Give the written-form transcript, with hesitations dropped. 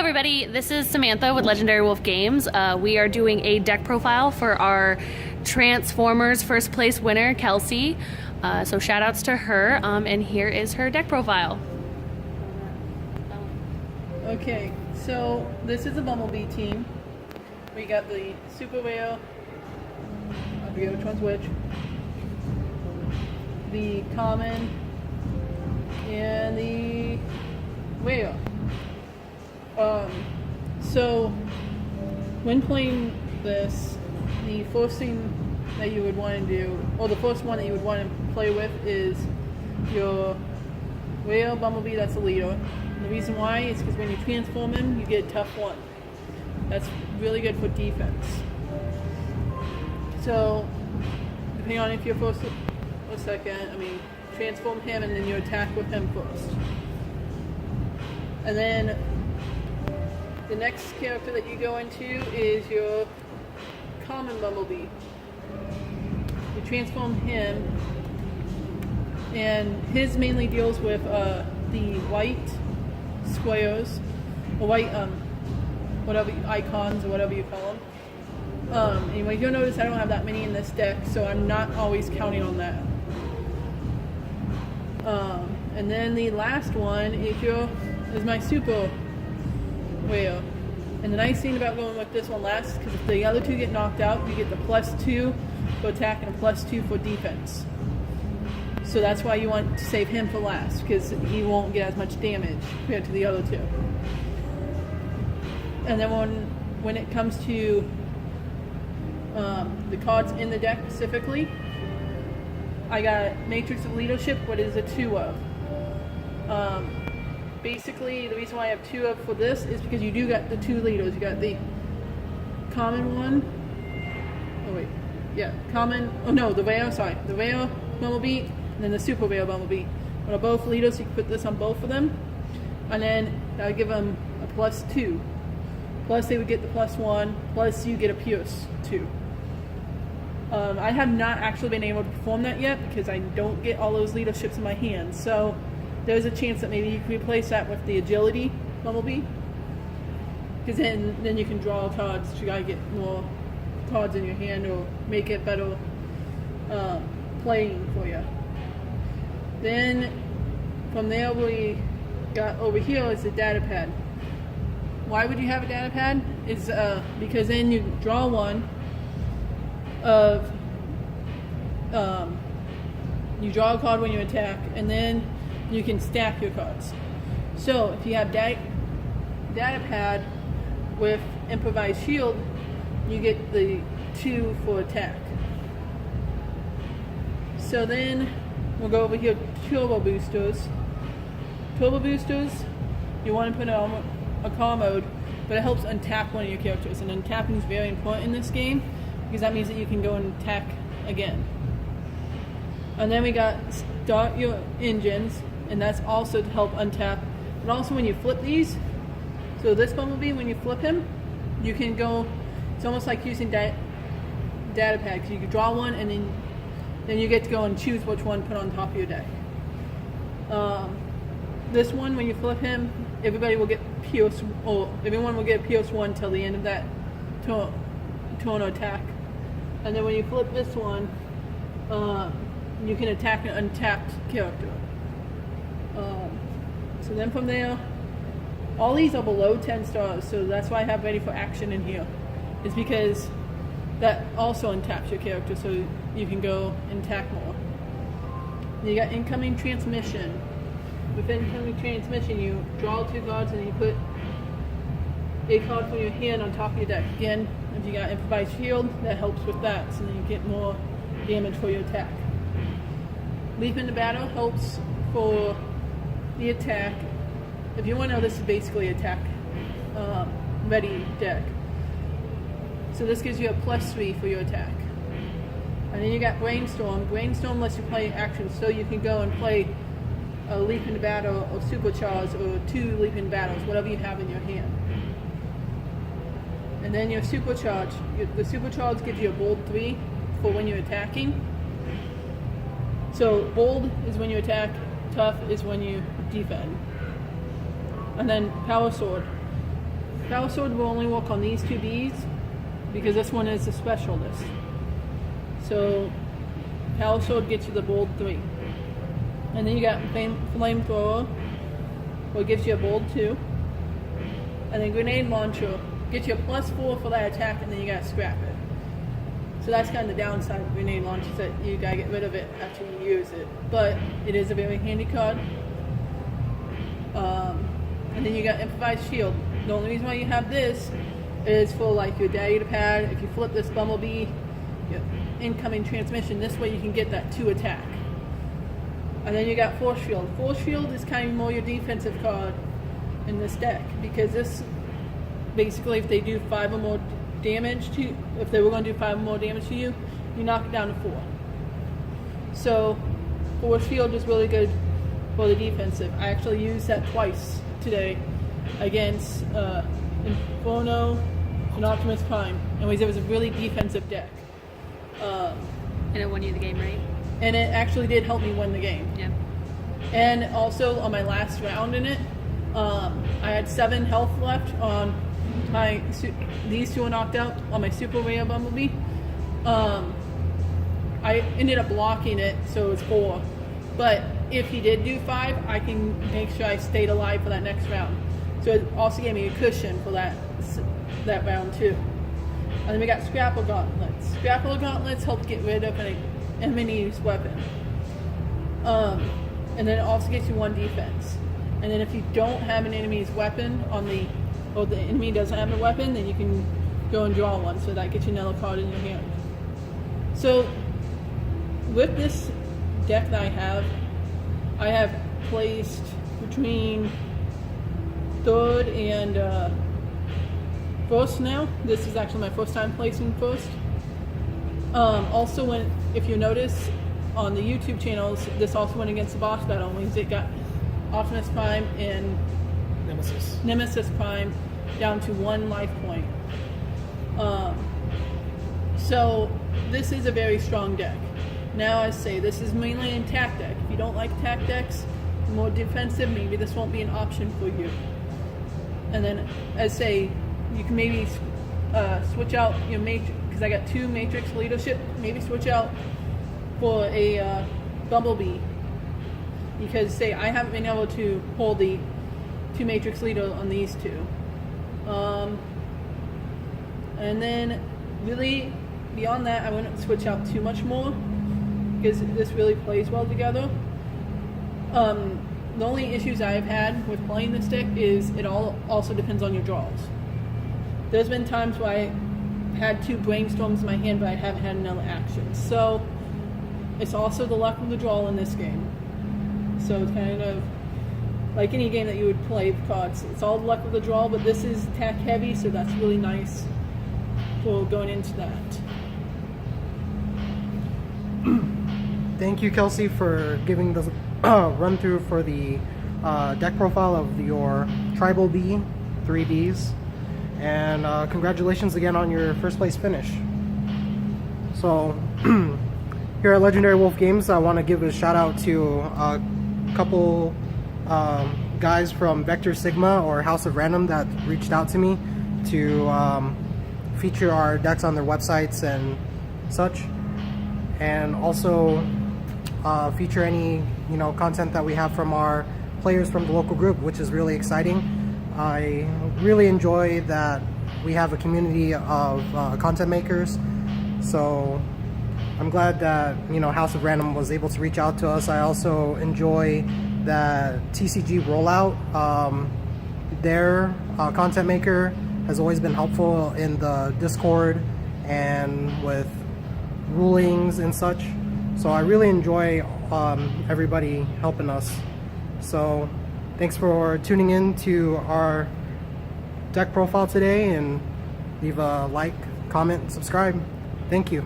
everybody, this is Samantha with Legendary Wolf Games. We are doing a deck profile for our Transformers first place winner, Kelsey. So shout outs to her, and here is her deck profile. Okay, so this is a Bumblebee team. We got the Super Whale, I forget which one's which, the Common, and the Whale. So when playing this, the first thing that you would want to do, or the first one that you would want to play with, is your Whale Bumblebee. That's the leader. And the reason why is because when you transform him, you get a tough one. That's really good for defense. So depending on if you're first or second, transform him and then you attack with him first. And then the next character that you go into is your Common Bumblebee. You transform him, and his mainly deals with the white squares, or white whatever icons or whatever you call them. Anyway, you'll notice I don't have that many in this deck, so I'm not always counting on that. And then the last one is my Super Whale. And the nice thing about going with this one last is because if the other two get knocked out, you get the +2 for attack and a +2 for defense. So that's why you want to save him for last, because he won't get as much damage compared to the other two. And then when it comes to the cards in the deck specifically, I got Matrix of Leadership, what is a 2 of. Basically, the reason why I have 2 of for this is because you do got the 2 leaders. You got the Common one. Oh wait, yeah, Common. Oh no, the Whale. Sorry, the Whale Bumblebee, and then the Super Whale Bumblebee. When are both leaders, you can put this on both of them, and then that would give them a +2. Plus, they would get the +1. Plus, you get a Pierce 2. I have not actually been able to perform that yet because I don't get all those leaderships in my hands. So there's a chance that maybe you can replace that with the Agility Bumblebee, because then you can draw cards to try to get more cards in your hand or make it better playing for you. Then from there we got over here is the data pad. Why would you have a data pad? Is because then you draw one of you draw a card when you attack, and then you can stack your cards. So if you have data pad with Improvised Shield, you get the 2 for attack. So then we'll go over here, Turbo Boosters. Turbo Boosters, you want to put it on a call mode, but it helps untap one of your characters, and untapping is very important in this game because that means that you can go and attack again. And then we got Start Your Engines, and that's also to help untap. But also when you flip these, so this Bumblebee, when you flip him, you can go, it's almost like using data pad, because you can draw one and then you get to go and choose which one to put on top of your deck. This one, when you flip him, everybody will get Pierce, or everyone will get Pierce 1 till the end of that turn attack. And then when you flip this one, you can attack an untapped character. So then from there, all these are below 10 stars, so that's why I have Ready for Action in here. It's because that also untaps your character, so you can go and attack more. You got Incoming Transmission. With Incoming Transmission, you draw 2 cards and you put a card from your hand on top of your deck. Again, if you got Improvised Shield, that helps with that, so then you get more damage for your attack. Leap into Battle helps for the attack. If you want to know, this is basically attack ready deck. So this gives you a +3 for your attack. And then you got Brainstorm. Brainstorm lets you play actions, so you can go and play a Leap into Battle or Supercharge or 2 Leap into Battles, whatever you have in your hand. And then your Supercharge. The Supercharge gives you a bold 3 for when you're attacking. So bold is when you attack, tough is when you defend. And then Power Sword. Power Sword will only work on these two bees because this one is a specialist. So Power Sword gets you the bold 3. And then you got Flamethrower, which gives you a bold 2. And then Grenade Launcher gets you a +4 for that attack, and then you gotta scrap it. So that's kind of the downside of Grenade Launcher, that you gotta get rid of it after you use it. But it is a very handy card. And then you got Improvised Shield. The only reason why you have this is for like your data pad. If you flip this Bumblebee incoming transmission, this way you can get that 2 attack. And then you got Force Shield. Force Shield is kind of more your defensive card in this deck, because this basically, if they do 5 or more damage to you, if they were going to do 5 or more damage to you, you knock it down to 4. So Force Shield is really good for the defensive. I actually used that twice today against Inferno and Optimus Prime, and it was a really defensive deck. And it won you the game, right? And it actually did help me win the game. Yeah. And also on my last round in it, I had 7 health left on my, these 2 were knocked out on my super rare Bumblebee. I ended up blocking it, so it was 4. But if he did do 5, I can make sure I stayed alive for that next round. So it also gave me a cushion for that round too. And then we got Scrapper Gauntlets. Scrapper Gauntlets help get rid of an enemy's weapon. And then it also gets you 1 defense. And then if you don't have an enemy's weapon or the enemy doesn't have a weapon, then you can go and draw 1. So that gets you another card in your hand. So with this deck that I have placed between 3rd and 1st now. This is actually my first time placing 1st. Also, if you notice on the YouTube channels, this also went against the boss battle, means it got Optimus Prime and Nemesis Prime down to 1 life point. So this is a very strong deck. Now I say this is mainly an attack deck. If you don't like attack decks, more defensive, maybe this won't be an option for you. And then I say you can maybe switch out your Matrix, because I got 2 Matrix leadership. Maybe switch out for a Bumblebee, because say I haven't been able to hold the 2 Matrix leader on these 2. And then really beyond that, I wouldn't switch out too much more, because this really plays well together. The only issues I've had with playing this deck is it all also depends on your draws. There's been times where I had 2 Brainstorms in my hand, but I haven't had another action. So it's also the luck of the draw in this game. So it's kind of like any game that you would play with cards. It's all the luck of the draw, but this is attack heavy, so that's really nice for going into that. Thank you, Kelsey, for giving the run through for the deck profile of your Tribal Bee 3Ds, and congratulations again on your first place finish. So here at Legendary Wolf Games, I want to give a shout out to a couple guys from Vector Sigma or House of Random that reached out to me to feature our decks on their websites and such, and also feature any content that we have from our players from the local group, which is really exciting. I really enjoy that we have a community of content makers, so I'm glad that House of Random was able to reach out to us. I also enjoy that TCG rollout. Their content maker has always been helpful in the Discord and with rulings and such. So I really enjoy everybody helping us. So thanks for tuning in to our deck profile today, and leave a like, comment, subscribe. Thank you.